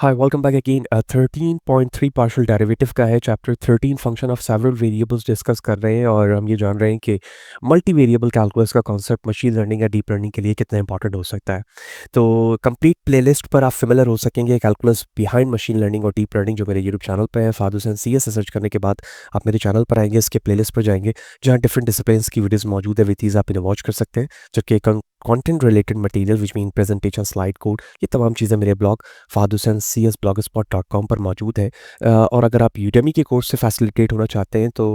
Hi welcome back again 13.3 partial derivative का है chapter 13 function of several variables discuss कर रहे हैं और हम ये जान रहे हैं कि मल्टी वेरिएबल कैलकुलस का कॉन्सेप्ट मशीन लर्निंग या डीप लर्निंग के लिए कितना इंपॉर्टेंट हो सकता है। तो कंप्लीट प्लेलिस्ट पर आप फेमिलियर हो सकेंगे कैलकुलस बिहाइंड मशीन लर्निंग और डीप लर्निंग जो मेरे यूट्यूब चैनल पर है फादुस एंड सी एस सर्च करने के बाद आप मेरे चैनल पर आएंगे, इसके प्लेलिस्ट पर जाएंगे जहाँ डिफरेंट डिसिप्लिन्स की वीडियोस मौजूद है, विथ आप इन्हें वॉच कर सकते हैं। जबकि content related material which mean presentation, slide code, ये तमाम चीज़ें मेरे ब्लॉग fadusencs.blogspot.com पर मौजूद है। और अगर आप यूडेमी के कोर्स से फैसिलिटेट होना चाहते हैं तो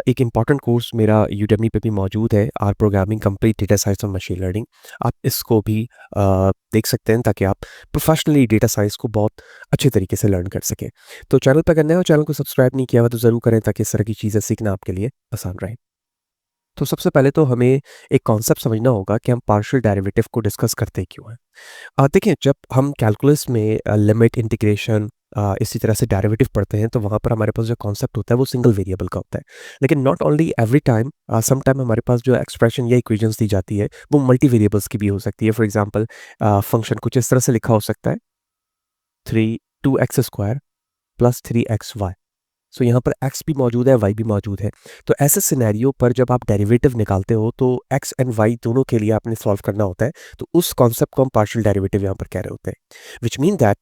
एक इम्पॉर्टेंट कोर्स मेरा यूडेमी पे भी मौजूद है, R programming complete data science और मशीन लर्निंग। आप इसको भी देख सकते हैं ताकि आप प्रोफेशनली डेटा साइंस को बहुत अच्छे तरीके से लर्न कर सकें। तो चैनल पर करना है और चैनल को सब्सक्राइब नहीं किया हुआ तो ज़रूर करें ताकि इस तरह की चीज़ें सीखना आपके लिए आसान रहे। तो सबसे पहले तो हमें एक कॉन्सेप्ट समझना होगा कि हम पार्शियल डेरिवेटिव को डिस्कस करते क्यों हैं। देखिए, जब हम कैलकुलस में लिमिट, इंटीग्रेशन, इसी तरह से डेरिवेटिव पढ़ते हैं तो वहाँ पर हमारे पास जो कॉन्सेप्ट होता है वो सिंगल वेरिएबल का होता है। लेकिन not only every time, some time हमारे पास जो एक्सप्रेशन या इक्वेशंस दी जाती है वो मल्टी वेरिएबल्स की भी हो सकती है। फॉर एग्जांपल, फंक्शन कुछ इस तरह से लिखा हो सकता है, 2x² प्लस 3xy। सो यहाँ पर x भी मौजूद है, y भी मौजूद है। तो ऐसे सिनेरियो पर जब आप डेरिवेटिव निकालते हो तो x एंड y दोनों के लिए आपने सॉल्व करना होता है, तो उस कॉन्सेप्ट को हम पार्शियल डेरिवेटिव यहाँ पर कह रहे होते हैं। विच मीन दैट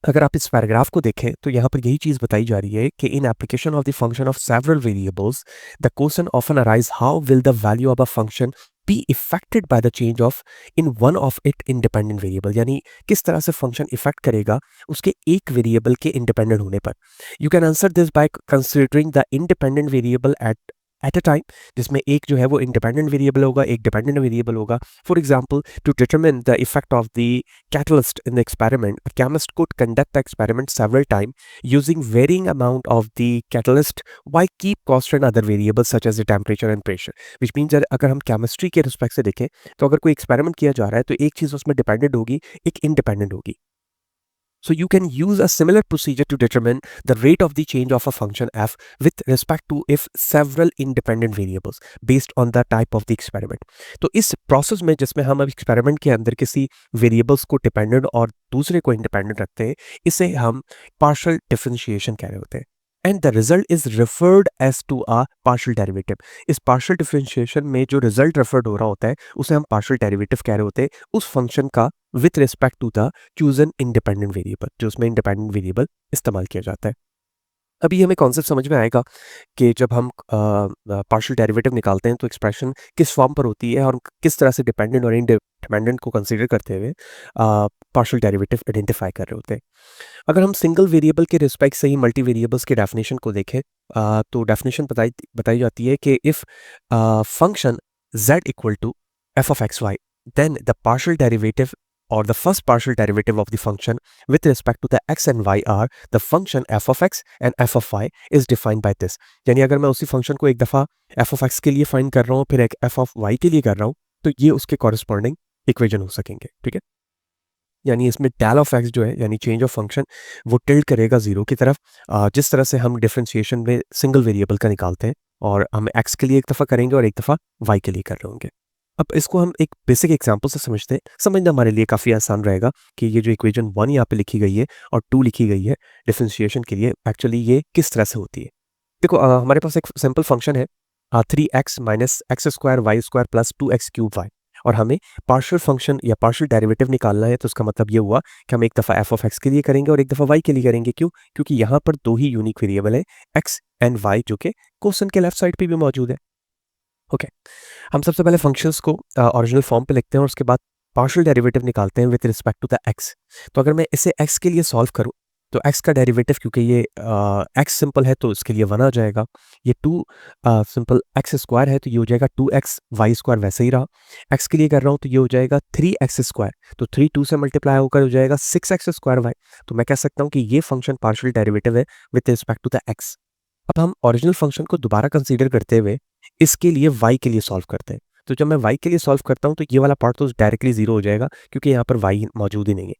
अगर आप इस पैराग्राफ को देखें तो यहाँ पर यही चीज़ बताई जा रही है कि in application of the function of several variables the question often arise how will the value of a function be affected by the change of in one of it independent variable, यानी किस तरह से function effect करेगा उसके एक variable के independent होने पर। You can answer this by considering the independent variable at a time, जिसमें एक जो है वो इंडिपेंडेंट वेरिएबल होगा, एक डिपेंडेंट वेरिएबल होगा। For example, to determine the effect of the catalyst in the experiment, a chemist could conduct the experiment several times using varying amount of the catalyst while keep constant other variables such as the temperature and pressure, which means that अगर हम chemistry के respect से देखें तो अगर कोई experiment किया जा रहा है तो एक चीज़ उसमें डिपेंडेंट होगी, एक इंडिपेंडेंट होगी। So you can use a similar procedure to determine the rate of the change of a function f with respect to if several independent variables based on the type of the experiment. तो इस process में जिसमें हम अब experiment के अंदर किसी variables को डिपेंडेंट और दूसरे को इंडिपेंडेंट रखते हैं, इसे हम पार्शियल डिफरेंशिएशन कह रहे होते हैं। And the result is referred as to a partial derivative. इस पार्शियल डिफरेंशिएशन में जो रिजल्ट रेफर्ड हो रहा होता है उसे हम पार्शियल डेरिवेटिव कह रहे होते हैं, उस फंक्शन का with respect to the chosen independent variable, जो उसमें इंडिपेंडेंट वेरिएबल इस्तेमाल किया जाता है। अभी हमें कॉन्सेप्ट समझ में आएगा कि जब हम पार्शियल डेरिवेटिव निकालते हैं तो एक्सप्रेशन किस फॉर्म पर होती है और किस तरह से डिपेंडेंट और इंडिपेंडेंट को कंसीडर करते हुए पार्शियल डेरिवेटिव आइडेंटिफाई कर रहे होते हैं। अगर हम सिंगल वेरिएबल के रिस्पेक्ट से ही मल्टी वेरिएबल्स के डेफिनेशन को देखें, तो डेफिनेशन बताई जाती है कि if function z equal to f of x y, then the partial derivative or the first partial derivative of the function with respect to the x and y are the function f of x and f of y is defined by this। यानी अगर मैं उसी function को एक दफ़ा f of x के लिए find कर रहा हूँ फिर एक f of y के लिए कर रहा हूँ तो ये उसके कॉरस्पॉन्डिंग इक्वेशन हो सकेंगे। ठीक है, यानी इसमें डेल ऑफ एक्स जो है यानी चेंज ऑफ फंक्शन वो टिल्ट करेगा ज़ीरो की तरफ, जिस तरह से हम डिफरेंशिएशन में सिंगल वेरिएबल का निकालते हैं और हम एक्स के लिए एक दफ़ा करेंगे और एक दफ़ा वाई के लिए कर रहे होंगे। अब इसको हम एक बेसिक एग्जांपल से समझते हैं, समझना हमारे लिए काफ़ी आसान रहेगा कि ये जो इक्वेशन 1 यहाँ पे लिखी गई है और 2 लिखी गई है डिफरेंशिएशन के लिए, एक्चुअली ये किस तरह से होती है। देखो, हमारे पास एक सिंपल फंक्शन है 3x minus x square y square plus 2x cube y, और हमें पार्शियल फंक्शन या पार्शियल डेरिवेटिव निकालना है। तो उसका मतलब ये हुआ कि हम एक दफ़ा एफ ऑफ एक्स के लिए करेंगे और एक दफ़ा वाई के लिए करेंगे। क्यों? क्योंकि यहाँ पर दो ही यूनिक वेरिएबल है एक्स एंड वाई, जो कि क्वेश्चन के लेफ्ट साइड पे भी मौजूद है। ओके, हम सबसे पहले फंक्शंस को ओरिजिनल फॉर्म पे लिखते हैं और उसके बाद पार्शियल डेरिवेटिव निकालते हैं with respect to the x. तो अगर मैं इसे एक्स के लिए सॉल्व करूं तो एक्स का डेरिवेटिव, क्योंकि ये एक्स सिंपल है तो इसके लिए 1 आ जाएगा। ये 2 सिंपल एक्स स्क्वायर है तो ये हो जाएगा 2x, वाई स्क्वायर वैसे ही रहा। एक्स के लिए कर रहा हूँ तो ये हो जाएगा 3x स्क्वायर, तो 3 2 से मल्टीप्लाई होकर हो जाएगा 6x स्क्वायर वाई। तो मैं कह सकता हूँ कि ये फंक्शन पार्शियल डेरिवेटिव है with respect to the x. अब हम ओरिजिनल फंक्शन को दोबारा कंसीडर करते हुए इसके लिए y के लिए सॉल्व करते हैं। तो जब मैं y के लिए सॉल्व करता हूँ तो ये वाला पार्ट तो डायरेक्टली जीरो हो जाएगा क्योंकि यहाँ पर y मौजूद ही नहीं है।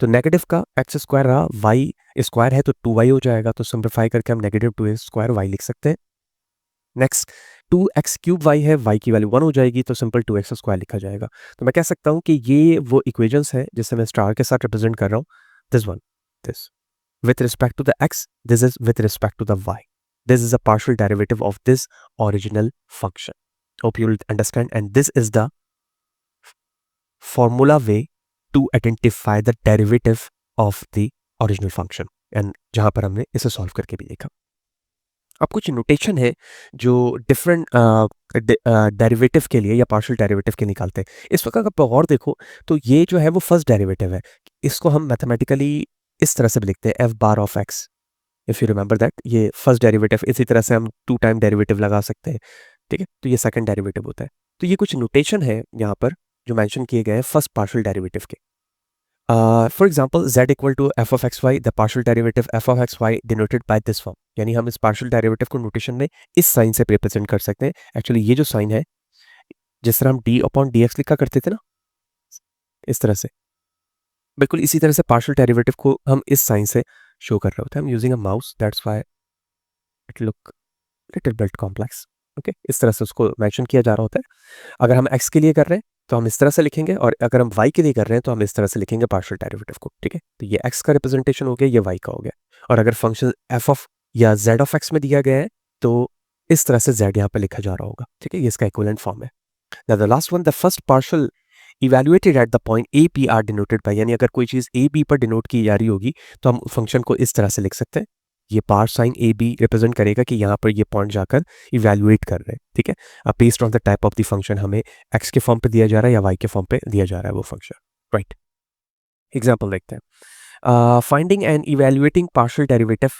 तो नेगेटिव का एक्स स्क्वायर रहा, y स्क्वायर है तो 2y हो जाएगा, तो सिंप्लीफाई करके हम नेगेटिव 2x स्क्वायर y लिख सकते हैं। नेक्स्ट 2x क्यूब y है, y की वैल्यू 1 हो जाएगी तो सिंपल 2x स्क्वायर लिखा जाएगा। तो मैं कह सकता हूँ कि ये वो इक्वेशंस है जिसे मैं स्टार के साथ रिप्रेजेंट कर रहा हूँ, this one. this. With respect to the x, this is with respect to the y. This is a partial derivative of this original function. Hope you will understand. And this is the formula way to identify the derivative of the original function. And जहाँ पर हमने इसे solve करके भी देखा. अब कुछ notation है जो डिफरेंट डेरिवेटिव के लिए या पार्शियल डेरिवेटिव के निकालते हैं. इस वक्त अगर आप और देखो तो ये जो है वो फर्स्ट डेरिवेटिव है. इसको हम मैथमेटिकली इस तरह से भी लिखते हैं F bar of x. If you remember that, ये फर्स्ट डेरिवेटिव. इसी तरह से हम 2 टाइम डेरिवेटिव लगा सकते हैं. ठीक है, तो ये सेकंड डेरिवेटिव होता है. तो ये कुछ नोटेशन है यहाँ पर जो मेंशन किए गए हैं फर्स्ट पार्शियल डेरिवेटिव के. For example, z equal to f of xy, the partial derivative f of xy denoted by this form. यानी हम इस पार्शियल डेरिवेटिव को नोटेशन में इस साइन से रिप्रेजेंट कर सकते हैं. एक्चुअली ये जो साइन है, जिस तरह हम d अपॉन dx लिखा करते थे ना, इस तरह से, बिल्कुल इसी तरह से पार्शियल डेरिवेटिव को हम इस साइन से शो कर रहे होते हैं. हम using a mouse, that's why it look little bit complex. Okay, इस तरह से उसको मेंशन किया जा रहा होता है. अगर हम x के लिए कर रहे हैं तो हम इस तरह से लिखेंगे, और अगर हम y के लिए कर रहे हैं तो हम इस तरह से लिखेंगे पार्शियल डेरिवेटिव को. ठीक है, तो ये x का रिप्रेजेंटेशन हो गया, ये y का हो गया. और अगर फंक्शन f ऑफ या z ऑफ x में दिया गया है तो इस तरह से z यहाँ पे लिखा जा रहा होगा. ठीक है, ये इसका इक्विवेलेंट फॉर्म है. The last one, the first partial evaluated at the point A P R denoted by. यानी अगर कोई चीज़ ए बी पर डिनोट की जा रही होगी तो हम फंक्शन को इस तरह से लिख सकते हैं. ये पार साइन ए बी रिप्रेजेंट करेगा कि यहाँ पर ये पॉइंट जाकर इवैल्यूएट कर रहे हैं. ठीक है, अब based on the type of the function हमें एक्स के फॉर्म पे दिया जा रहा है या वाई के फॉर्म पे दिया जा रहा है वो फंक्शन. राइट, एग्जाम्पल देखते हैं. Finding and evaluating partial derivative.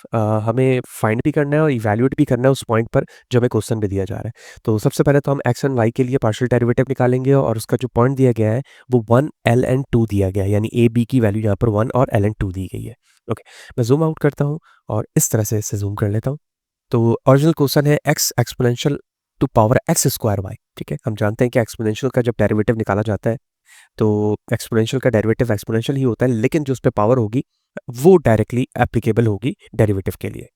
हमें फाइंड भी करना है और इवैल्यूएट भी करना है उस पॉइंट पर जो हमें क्वेश्चन में दिया जा रहा है. तो सबसे पहले तो हम एक्स एंड वाई के लिए पार्शियल डेरिवेटिव निकालेंगे, और उसका जो पॉइंट दिया गया है वो 1 L एंड 2 दिया गया है. यानी ए बी की वैल्यू यहाँ पर 1 और L एंड 2 दी गई है. ओके, मैं जूम आउट करता हूँ और इस तरह से इसे जूम कर लेता हूँ. तो ओरिजिनल क्वेश्चन है x exponential to power x square y. ठीक है, हम जानते हैं कि एक्सपोनेंशियल का जब डेरिवेटिव निकाला जाता है तो एक्सपोनेंशियल का डेरिवेटिव एक्सपोनेंशियल ही होता है, लेकिन जो उस पर पावर होगी वो डायरेक्टली एप्लीकेबल होगी डेरिवेटिव के लिए.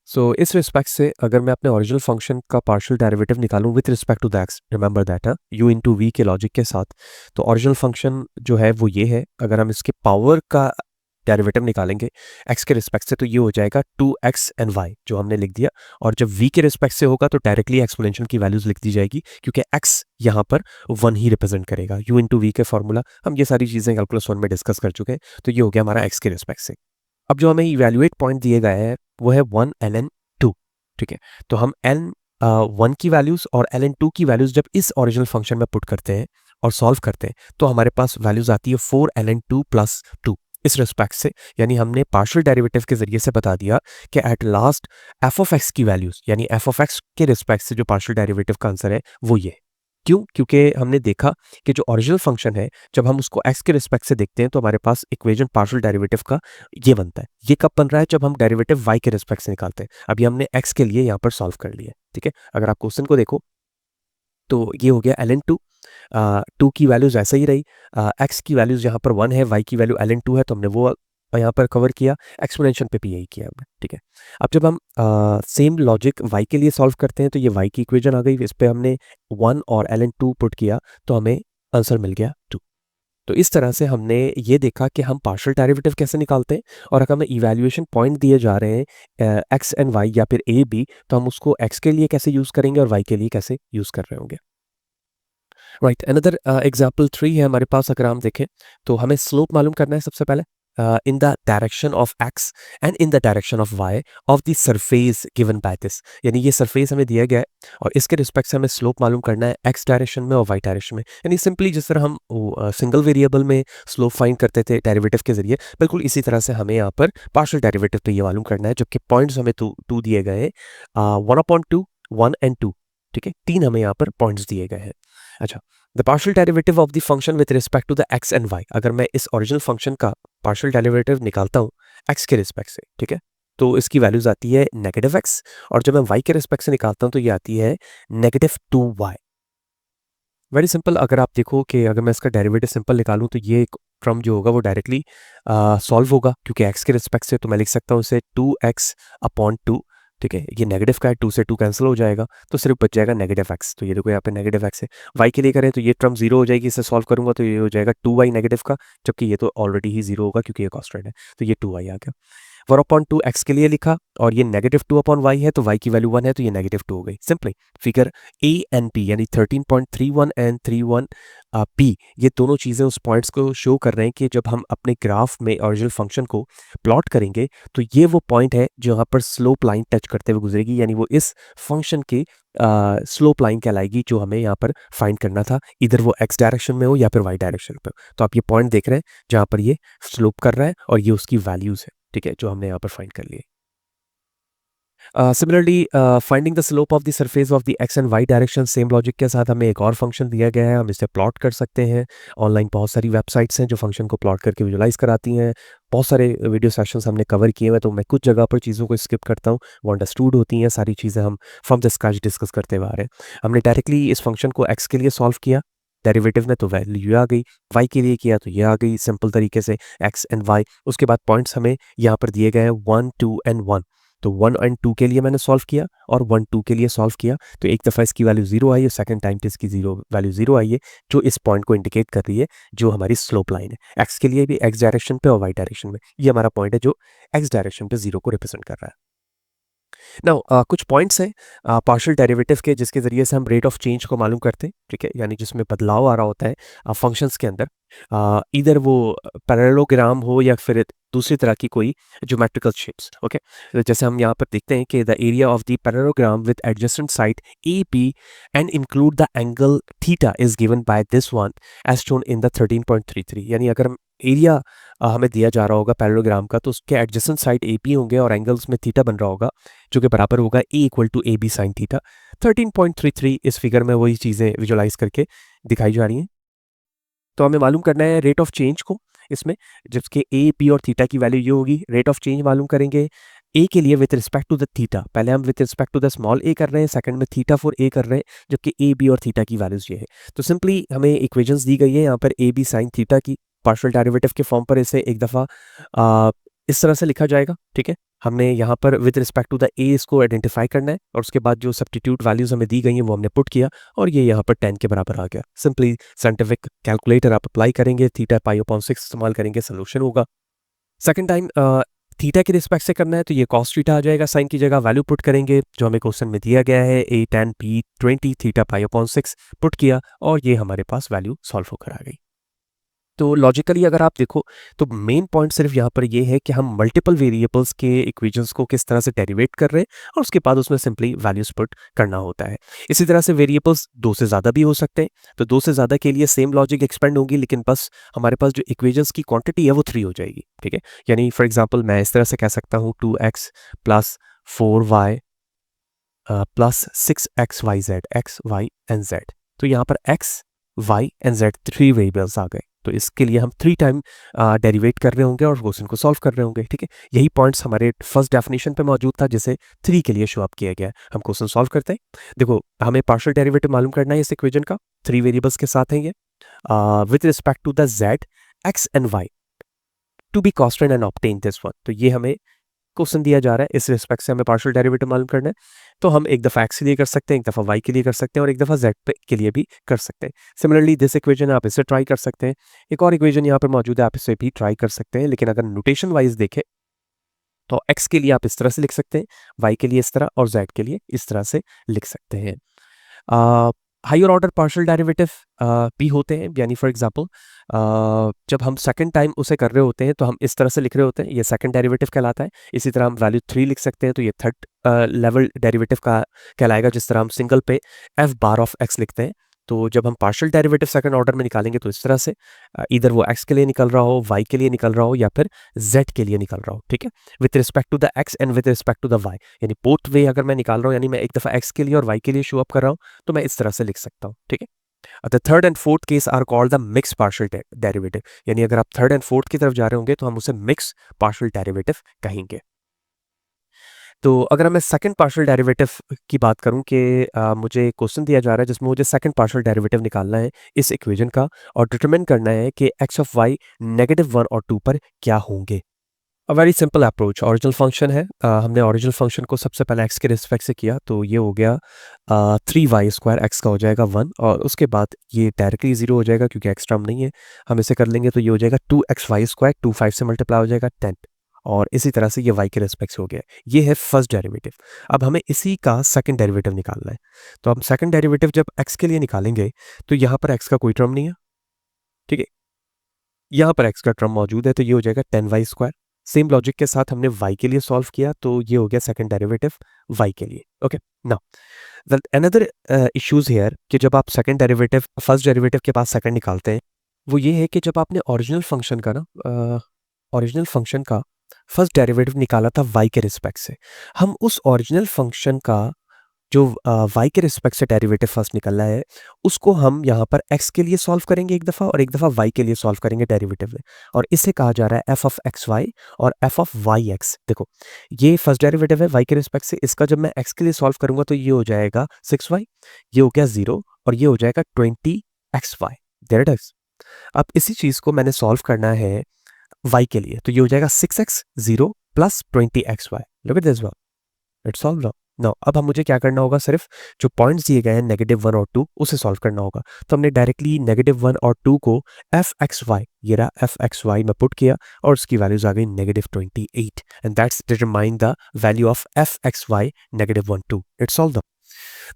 सो इस रिस्पेक्ट से अगर मैं अपने ओरिजिनल फंक्शन का पार्शियल डेरिवेटिव निकालूं with respect to the x, remember that u into v के लॉजिक के साथ, तो ओरिजिनल फंक्शन जो है वो ये है. अगर हम इसके पावर का डेरिवेटिव निकालेंगे x के रिस्पेक्ट से तो ये हो जाएगा 2x एंड y जो हमने लिख दिया. और जब v के रिस्पेक्ट से होगा तो डायरेक्टली एक्सपोनेंशियल की वैल्यूज लिख दी जाएगी, क्योंकि x यहाँ पर 1 ही रिप्रेजेंट करेगा. u इंटू वी के फॉर्मूला हम ये सारी चीज़ें कैलकुलस 1 में डिस्कस कर चुके हैं. तो ये हो गया हमारा x के रिस्पेक्ट से. अब जो हमें इवैल्यूएट पॉइंट दिए गए हैं वो है 1 ln 2. ठीक है, तो हम ln 1 की वैल्यूज़ और ln 2 की वैल्यूज़ जब इस ओरिजिनल फंक्शन में पुट करते हैं और सॉल्व करते हैं तो हमारे पास वैल्यूज़ आती है 4 ln 2 प्लस 2 इस रिस्पेक्ट से. यानी हमने पार्शियल डेरिवेटिव के जरिए से बता दिया कि at last F of x की वैल्यूज़, यानी एफ ऑफ एक्स के रिस्पेक्ट से जो पार्शियल डेरिवेटिव का आंसर है वो ये. क्यों? क्योंकि हमने देखा कि जो ओरिजिनल फंक्शन है जब हम उसको एक्स के रिस्पेक्ट से देखते हैं तो हमारे पास इक्वेशन पार्शियल डेरिवेटिव का ये बनता है. ये कब बन रहा है? जब हम डेरिवेटिव वाई के रिस्पेक्ट से निकालते हैं. अभी हमने एक्स के लिए यहाँ पर सॉल्व कर लिया. ठीक है, अगर आप क्वेश्चन को देखो तो ये हो गया ln 2. 2 की वैल्यूज़ ऐसे ही रही. x की वैल्यूज़ यहाँ पर 1 है, y की वैल्यू ln 2 है, तो हमने वो यहाँ पर कवर किया. एक्सपोनेंशियल पे भी यही किया हमने. ठीक है, अब जब हम सेम लॉजिक y के लिए सॉल्व करते हैं तो ये y की इक्वेशन आ गई. इस पर हमने 1 और ln 2 पुट किया तो हमें आंसर मिल गया 2. तो इस तरह से हमने ये देखा कि हम पार्शियल डेरिवेटिव कैसे निकालते हैं, और अगर हमें इवैल्यूएशन पॉइंट दिए जा रहे हैं एक्स एंड वाई या फिर ए बी तो हम उसको एक्स के लिए कैसे यूज़ करेंगे और वाई के लिए कैसे यूज़ कर रहे होंगे. राइट, अनदर एग्जाम्पल 3 है हमारे पास. अगर हम देखें तो हमें स्लोप मालूम करना है सबसे पहले in the direction of x and in the direction of y of the surface given by this. यानी ये सरफेस हमें दिया गया है और इसके रिस्पेक्ट से हमें स्लोप मालूम करना है एक्स डायरेक्शन में और वाई डायरेक्शन में. यानी सिंपली जिस तरह हम सिंगल वेरिएबल में स्लोप फाइंड करते थे डेरिवेटिव के जरिए, बिल्कुल इसी तरह से हमें यहाँ पर पार्शियल डेरिवेटिव पे ये मालूम करना है. जबकि पॉइंट्स हमें टू दिए गए हैं, 1/2, 1 and 2. ठीक है, 3 हमें यहाँ पर पॉइंट्स दिए गए हैं. अच्छा, the partial derivative of the function with respect to the x and y. अगर मैं इस ओरिजिनल फंक्शन का पार्शियल डेरिवेटिव निकालता हूँ एक्स के रिस्पेक्ट से, ठीक है, तो इसकी वैल्यूज आती है -x, और जब मैं वाई के रिस्पेक्ट से निकालता हूँ तो ये आती है -2y. Very simple. अगर आप देखो कि अगर मैं इसका डेरिवेटिव सिंपल निकालूँ तो ये टर्म जो होगा वो डायरेक्टली सॉल्व होगा, क्योंकि एक्स के रिस्पेक्ट से तो मैं लिख सकता हूँ इसे 2x/2. ठीक है, ये नेगेटिव का है, 2 से 2 कैंसिल हो जाएगा, तो सिर्फ बच जाएगा नेगेटिव एक्स। तो ये देखो यहाँ पे नेगेटिव एक्स है। वाई के लिए करें तो ये टर्म जीरो हो जाएगी, इसे सॉल्व करूंगा तो ये हो जाएगा 2y नेगेटिव का, जबकि ये तो ऑलरेडी ही जीरो होगा क्योंकि ये कांस्टेंट है, तो ये 2y आ गया। 4/2 एक्स के लिए लिखा और ये नेगेटिव 2/y है, तो y की वैल्यू 1 है, तो ये नेगेटिव 2 हो गई। Simply figure A and P यानी 13.31 एंड 31 पी, ये दोनों चीज़ें उस पॉइंट्स को शो कर रहे हैं कि जब हम अपने ग्राफ में ओरिजिनल फंक्शन को प्लॉट करेंगे तो ये वो पॉइंट है जहाँ पर स्लोप लाइन टच करते हुए गुजरेगी, यानी वो इस फंक्शन की स्लोप लाइन कहलाएगी जो हमें यहाँ पर फाइंड करना था, इधर वो एक्स डायरेक्शन में हो या फिर वाई डायरेक्शन पे हो। तो आप ये पॉइंट देख रहे हैं जहाँ पर ये स्लोप कर रहा है और ये उसकी वैल्यूज़ है, ठीक है, जो हमने यहाँ पर फाइंड कर लिए। Similarly finding the slope of the surface of the x and y direction, same logic के साथ हमें एक और फंक्शन दिया गया है, हम इसे प्लॉट कर सकते हैं। ऑनलाइन बहुत सारी वेबसाइट्स हैं जो फंक्शन को प्लॉट करके विजुलाइज कराती हैं। बहुत सारे वीडियो सेशंस हमने कवर किए हैं, तो मैं कुछ जगह पर चीज़ों को स्किप करता हूँ, वो अंडरस्टूड होती हैं, सारी चीज़ें हम फ्रॉम द स्क्रैच डिस्कस करते हुए आ रहे हैं। हमने डायरेक्टली इस फंक्शन को एक्स के लिए सॉल्व किया डेरिवेटिव में, तो वैल्यू आ गई। वाई के लिए किया तो ये आ गई सिंपल तरीके से एक्स एंड वाई। उसके बाद पॉइंट्स हमें यहाँ पर दिए गए हैं 1 2 एंड 1, तो 1 एंड 2 के लिए मैंने सॉल्व किया और 1 2 के लिए सॉल्व किया, तो एक दफ़ा इसकी वैल्यू जीरो आई है, सेकंड टाइम पे इसकी वैल्यू जीरो आई है, जो इस पॉइंट को इंडिकेट कर रही है जो हमारी स्लोप लाइन है। एक्स के लिए भी एक्स डायरेक्शन पे और वाई डायरेक्शन में, ये हमारा पॉइंट है जो एक्स डायरेक्शन पे जीरो को रिप्रेजेंट कर रहा है। नाउ कुछ पॉइंट्स हैं पार्शियल डेरिवेटिव के जिसके ज़रिए से हम रेट ऑफ चेंज को मालूम करते हैं, ठीक है, यानी जिसमें बदलाव आ रहा होता है फंक्शंस के अंदर, इधर वो पैरेललोग्राम हो या फिर दूसरी तरह की कोई ज्योमेट्रिकल शेप्स। ओके, तो जैसे हम यहाँ पर देखते हैं कि the area of the parallelogram with adjacent side a b and include the angle theta is given by this one as shown in the 13.33, यानी अगर हम एरिया हमें दिया जा रहा होगा पैरेललोग्राम का, तो उसके एडजेसेंट साइड ए पी होंगे और एंगल्स में थीटा बन रहा होगा जो कि बराबर होगा a equal to a b sine theta. 13.33 इस फिगर में वही चीज़ें विजुलाइज करके दिखाई जा रही हैं। तो हमें मालूम करना है रेट ऑफ चेंज को इसमें, जिसके ए पी और थीटा की वैल्यू ये होगी। रेट ऑफ चेंज मालूम करेंगे ए के लिए with respect to the theta, पहले हम with respect to the small a कर रहे हैं, सेकंड में थीटा फॉर ए कर रहे हैं, जबकि ए बी और थीटा की वैल्यूज ये है। तो सिंपली हमें इक्वेशंस दी गई है यहाँ पर ए बी साइन थीटा की पार्शियल डेरिवेटिव के फॉर्म पर, इसे एक दफ़ा इस तरह से लिखा जाएगा, ठीक है। हमने यहाँ पर with respect to the a इसको आइडेंटिफाई करना है और उसके बाद जो सब्स्टिट्यूट वैल्यूज हमें दी गई हैं वो हमने पुट किया और ये यहाँ पर 10 के बराबर आ गया। सिंपली साइंटिफिक कैलकुलेटर आप अप्लाई करेंगे, थीटा पाई/6 इस्तेमाल करेंगे, सोल्यूशन होगा। सेकंड टाइम थीटा के रिस्पेक्ट से करना है तो ये कॉस थीटा आ जाएगा, साइन की जगह वैल्यू पुट करेंगे जो हमें क्वेश्चन में दिया गया है, a tan p 20 थीटा पाई/6 पुट किया और ये हमारे पास वैल्यू सॉल्व होकर आ गई। तो लॉजिकली अगर आप देखो तो मेन पॉइंट सिर्फ यहाँ पर ये है कि हम मल्टीपल वेरिएबल्स के इक्वेशंस को किस तरह से डेरिवेट कर रहे हैं और उसके बाद उसमें सिंपली वैल्यूज पुट करना होता है। इसी तरह से वेरिएबल्स दो से ज़्यादा भी हो सकते हैं, तो दो से ज़्यादा के लिए सेम लॉजिक एक्सपेंड होगी, लेकिन बस हमारे पास जो इक्वेशंस की क्वांटिटी है वो 3 हो जाएगी, ठीक है। यानी फॉर एग्जाम्पल मैं इस तरह से कह सकता हूँ 2x plus 4y plus 6xyz, x y and z। तो यहाँ पर x y and z 3 variables आ गए, तो इसके लिए हम 3 टाइम डेरिवेट कर रहे होंगे और क्वेश्चन को सॉल्व कर रहे होंगे, ठीक है। यही पॉइंट्स हमारे फर्स्ट डेफिनेशन पे मौजूद था जिसे 3 के लिए शो अप किया गया है। हम क्वेश्चन सॉल्व करते हैं। देखो हमें पार्शियल डेरिवेटिव मालूम करना है इस इक्वेशन का, 3 वेरिएबल्स के साथ है ये, with respect to the z x and y to be constant and obtain this one. तो ये हमें क्वेश्चन दिया जा रहा है, इस रिस्पेक्ट से हमें पार्शियल डेरिवेटिव मालूम करना है। तो हम एक दफ़ा x के लिए कर सकते हैं, एक दफ़ा y के लिए कर सकते हैं और एक दफ़ा z के लिए भी कर सकते हैं। सिमिलरली दिस इक्वेशन आप इसे ट्राई कर सकते हैं, एक और इक्वेशन यहाँ पर मौजूद है, आप इसे भी ट्राई कर सकते हैं। लेकिन अगर नोटेशन वाइज देखें तो x के लिए आप इस तरह से लिख सकते हैं, y के लिए इस तरह और z के लिए इस तरह से लिख सकते हैं। हायर ऑर्डर पार्शियल डेरिवेटिव भी होते हैं, यानी फॉर एग्जांपल जब हम सेकंड टाइम उसे कर रहे होते हैं तो हम इस तरह से लिख रहे होते हैं, ये सेकंड डेरिवेटिव कहलाता है। इसी तरह हम वैल्यू 3 लिख सकते हैं तो ये थर्ड लेवल डेरिवेटिव का कहलाएगा। जिस तरह हम सिंगल पे f बार ऑफ x लिखते हैं, तो जब हम पार्शियल डेरिवेटिव सेकंड ऑर्डर में निकालेंगे तो इस तरह से इधर वो x के लिए निकल रहा हो, y के लिए निकल रहा हो या फिर z के लिए निकल रहा हो, ठीक है, with respect to the x and with respect to the y, यानी बोथ वे अगर मैं निकाल रहा हूँ, यानी मैं एक दफ़ा x के लिए और y के लिए शो अप कर रहा हूँ तो मैं इस तरह से लिख सकता हूँ, ठीक है। The third and fourth case are called the mix partial derivative, यानी अगर आप थर्ड एंड फोर्थ की तरफ जा रहे होंगे तो हम उसे मिक्स पार्शियल डेरिवेटिव कहेंगे। तो अगर मैं सेकंड पार्शियल डेरिवेटिव की बात करूं कि मुझे क्वेश्चन दिया जा रहा है जिसमें मुझे सेकंड पार्शियल डेरिवेटिव निकालना है इस इक्वेशन का और डिटरमिन करना है कि x ऑफ y -1 और 2 पर क्या होंगे। Very simple approach. Original function है, हमने ओरिजिनल फंक्शन को सबसे पहले एक्स के रिस्पेक्ट से किया, तो ये हो गया 3y² एक्स का हो जाएगा 1, और उसके बाद ये डायरेक्टली 0 हो जाएगा क्योंकि एक्स टर्म नहीं है। हम इसे कर लेंगे तो ये हो जाएगा 2xy², 2 5 से मल्टीप्लाई हो जाएगा 10, और इसी तरह से ये y के रिस्पेक्ट से हो गया। ये है फर्स्ट डेरिवेटिव। अब हमें इसी का सेकंड डेरिवेटिव निकालना है। तो हम सेकंड डेरिवेटिव जब x के लिए निकालेंगे तो यहाँ पर x का कोई टर्म नहीं है, ठीक है। यहाँ पर x का टर्म मौजूद है, तो ये हो जाएगा 10y²। सेम लॉजिक के साथ हमने y के लिए सॉल्व किया, तो ये हो गया सेकंड डेरिवेटिव y के लिए। Okay, now another issues here कि जब आप सेकंड डेरिवेटिव फर्स्ट डेरिवेटिव के पास सेकंड निकालते हैं, वो ये है कि जब आपने ओरिजिनल फंक्शन का फर्स्ट डेरिवेटिव निकाला था y के रिस्पेक्ट से, हम उस ओरिजिनल फंक्शन का जो y के रिस्पेक्ट से डेरिवेटिव फर्स्ट निकलना है, उसको हम यहाँ पर x के लिए सॉल्व करेंगे एक दफ़ा, और एक दफ़ा y के लिए सॉल्व करेंगे डेरिवेटिव में, और इसे कहा जा रहा है f ऑफ xy और f ऑफ yx। देखो, ये फर्स्ट डेरिवेटिव है y के रिस्पेक्ट से, इसका जब मैं x के लिए सॉल्व करूंगा तो ये हो जाएगा 6y, ये हो गया 0, और ये हो जाएगा 20xy। There it is. अब इसी चीज़ को मैंने सॉल्व करना है y के लिए, तो ये हो जाएगा 6x 0 plus 20xy। Look at this one, it's solve now. Now अब हम मुझे क्या करना होगा, सिर्फ जो पॉइंट्स दिए गए हैं -1 और 2 उसे सॉल्व करना होगा। तो हमने डायरेक्टली -1 और 2 को f(x, y) ये रहा f(x, y) में पुट किया, और उसकी वैल्यूज आ गई -28, and that's determine the value of f(x, y) -1 2। It's solve the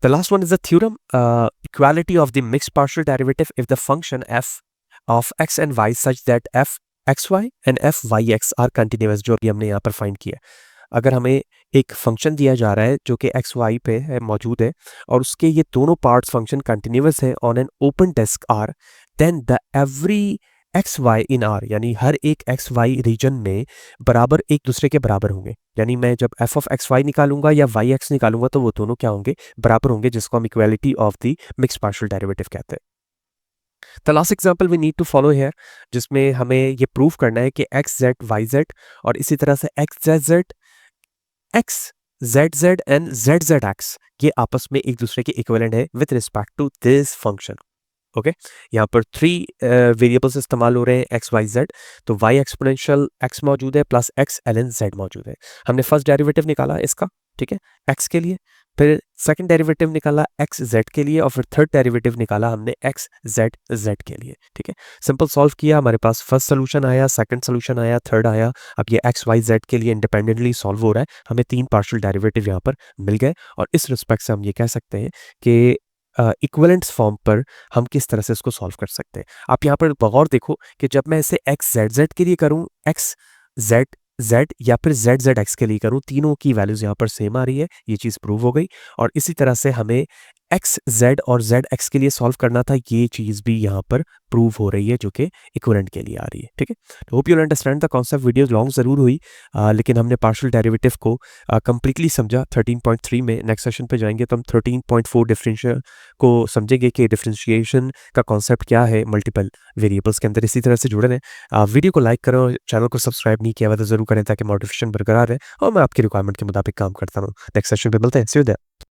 The last one is the theorem, equality of the mixed partial derivative if the function f of x and y such that f(x, y) and f(y, x) are continuous, जो अभी हमने यहाँ पर find किया। अगर हमें एक function दिया जा रहा है जो कि एक्स वाई पे है मौजूद है, और उसके ये दोनों पार्ट्स फंक्शन कंटिन्यूअस है on an open disk R, then the every X Y in R, यानी हर एक एक्स वाई रीजन में बराबर एक दूसरे के बराबर होंगे। यानी मैं जब एफ ऑफ एक्स वाई निकालूंगा या वाई एक्स निकालूंगा तो वो दोनों क्या होंगे, बराबर होंगे, जिसको हम equality of the mixed partial derivative कहते हैं। The last example we need to follow here, जिसमें हमें ये प्रूव करना है कि एक्स जेड वाई जेड और इसी तरह से X Z Z X Z Z and Z Z X ये आपस में एक दूसरे के इक्विवेलेंट है with respect to this function. Okay, यहाँ पर 3 वेरिएबल्स इस्तेमाल हो रहे हैं एक्स वाई जेड, तो वाई एक्सपोनेंशियल एक्स मौजूद है प्लस एक्स ln जेड मौजूद है। हमने फर्स्ट डेरिवेटिव निकाला इसका, ठीक है, एक्स के लिए, फिर सेकंड डेरिवेटिव निकाला एक्स जेड के लिए, और फिर थर्ड डेरिवेटिव निकाला हमने एक्स जेड जेड के लिए। ठीक है, सिंपल सॉल्व किया, हमारे पास फर्स्ट सोल्यूशन आया, सेकंड सोल्यूशन आया, थर्ड आया। अब ये एक्स वाई जेड के लिए इंडिपेंडेंटली सॉल्व हो रहा है, हमें 3 पार्शियल डेरिवेटिव यहाँ पर मिल गए, और इस रिस्पेक्ट से हम ये कह सकते हैं कि इक्विवेलेंट्स फॉर्म पर हम किस तरह से इसको सॉल्व कर सकते हैं। आप यहाँ पर गौर देखो कि जब मैं इसे एक्स जेड जेड के लिए करूँ, एक्स जेड जेड या फिर जेड जेड एक्स के लिए करूँ, तीनों की वैल्यूज यहाँ पर सेम आ रही है, ये चीज़ प्रूव हो गई। और इसी तरह से हमें एक्स जेड और जेड एक्स के लिए सॉल्व करना था, ये चीज़ भी यहाँ पर प्रूव हो रही है, जो कि इक्विवेलेंट के लिए आ रही है। ठीक है, hope you understand the concept. Video long ज़रूर हुई, लेकिन हमने पार्शियल डेरिवेटिव को कंप्लीटली समझा 13.3 में। नेक्स्ट सेशन पे जाएंगे तो हम 13.4 डिफरेंशियल को समझेंगे कि डिफरेंशिएशन का कॉन्सेप्ट क्या है मल्टीपल वेरिएबल्स के अंदर। इसी तरह से जुड़े रहें, वीडियो को लाइक करो, चैनल को सब्सक्राइब नहीं किया हुआ तो ज़रूर करें ताकि मोटिवेशन बरकरार है और मैं आपकी रिक्वायरमेंट के मुताबिक काम करता रहूँ। नेक्स्ट सेशन पे मिलते हैं, सी यू देयर।